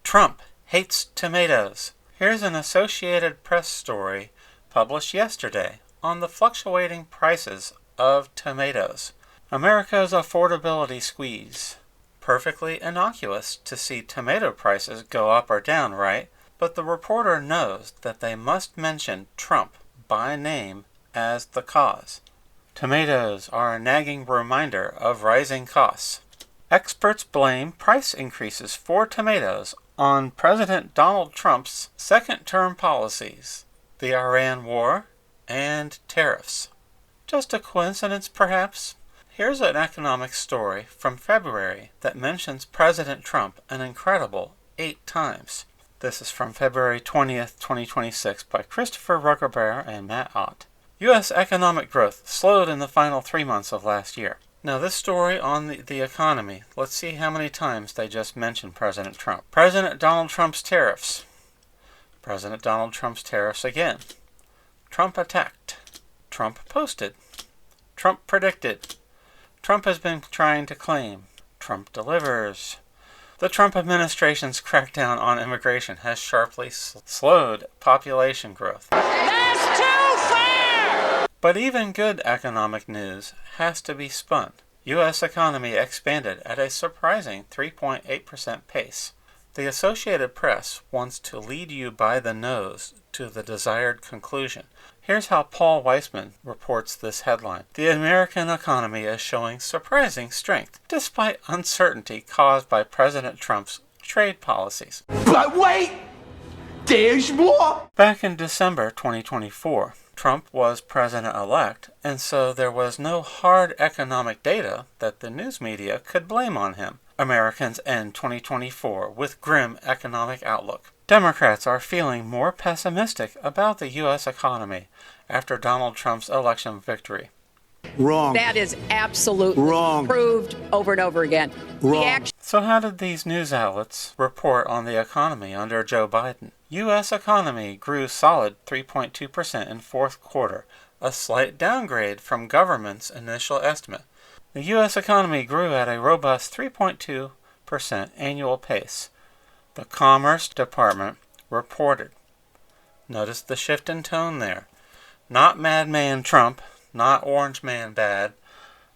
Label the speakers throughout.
Speaker 1: Trump hates tomatoes. Here's an Associated Press story published yesterday on the fluctuating prices of tomatoes. America's affordability squeeze. Perfectly innocuous to see tomato prices go up or down, right? But the reporter knows that they must mention Trump by name as the cause. Tomatoes are a nagging reminder of rising costs. Experts blame price increases for tomatoes on President Donald Trump's second-term policies, the Iran war, and tariffs. Just a coincidence, perhaps? Here's an economic story from February that mentions President Trump an incredible 8 times. This is from February 20th, 2026 by Christopher Ruggerbear and Matt Ott. U.S. economic growth slowed in the final 3 months of last year. Now this story on the economy, let's see how many times they just mentioned President Trump. President Donald Trump's tariffs. President Donald Trump's tariffs again. Trump attacked. Trump posted. Trump predicted. Trump has been trying to claim. Trump delivers. The Trump administration's crackdown on immigration has sharply slowed population growth.
Speaker 2: That's too fair!
Speaker 1: But even good economic news has to be spun. U.S. economy expanded at a surprising 3.8% pace. The Associated Press wants to lead you by the nose to the desired conclusion. Here's how Paul Weissman reports this headline. The American economy is showing surprising strength, despite uncertainty caused by President Trump's trade policies.
Speaker 3: But wait! There's more!
Speaker 1: Back in December 2024, Trump was president-elect, and so there was no hard economic data that the news media could blame on him. Americans end 2024 with grim economic outlook. Democrats are feeling more pessimistic about the U.S. economy after Donald Trump's election victory.
Speaker 3: Wrong.
Speaker 4: That is absolutely
Speaker 3: wrong.
Speaker 4: Proved over and over again.
Speaker 3: Wrong.
Speaker 1: So how did these news outlets report on the economy under Joe Biden? U.S. economy grew solid 3.2% in fourth quarter, a slight downgrade from government's initial estimate. The U.S. economy grew at a robust 3.2% annual pace. The Commerce Department reported. Notice the shift in tone there. Not Madman Trump, not Orange Man Bad,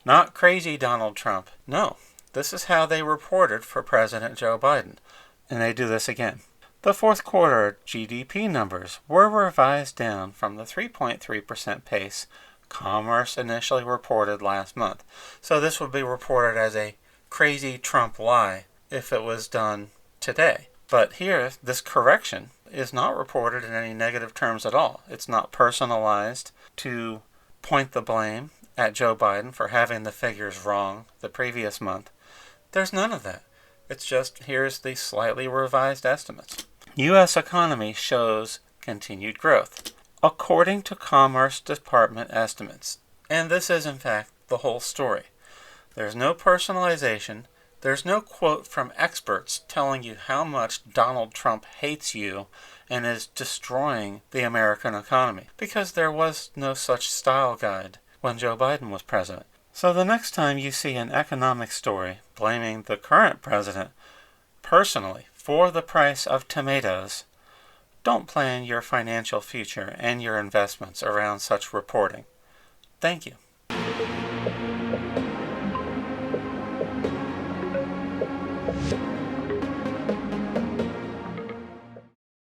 Speaker 1: not crazy Donald Trump. No, this is how they reported for President Joe Biden. And they do this again. The fourth quarter GDP numbers were revised down from the 3.3% pace Commerce initially reported last month. So this would be reported as a crazy Trump lie if it was done today. But here, this correction is not reported in any negative terms at all. It's not personalized to point the blame at Joe Biden for having the figures wrong the previous month. There's none of that. It's just, here's the slightly revised estimates. U.S. economy shows continued growth, according to Commerce Department estimates. And this is, in fact, the whole story. There's no personalization. There's no quote from experts telling you how much Donald Trump hates you and is destroying the American economy, because there was no such style guide when Joe Biden was president. So the next time you see an economic story blaming the current president personally for the price of tomatoes, don't plan your financial future and your investments around such reporting. Thank you.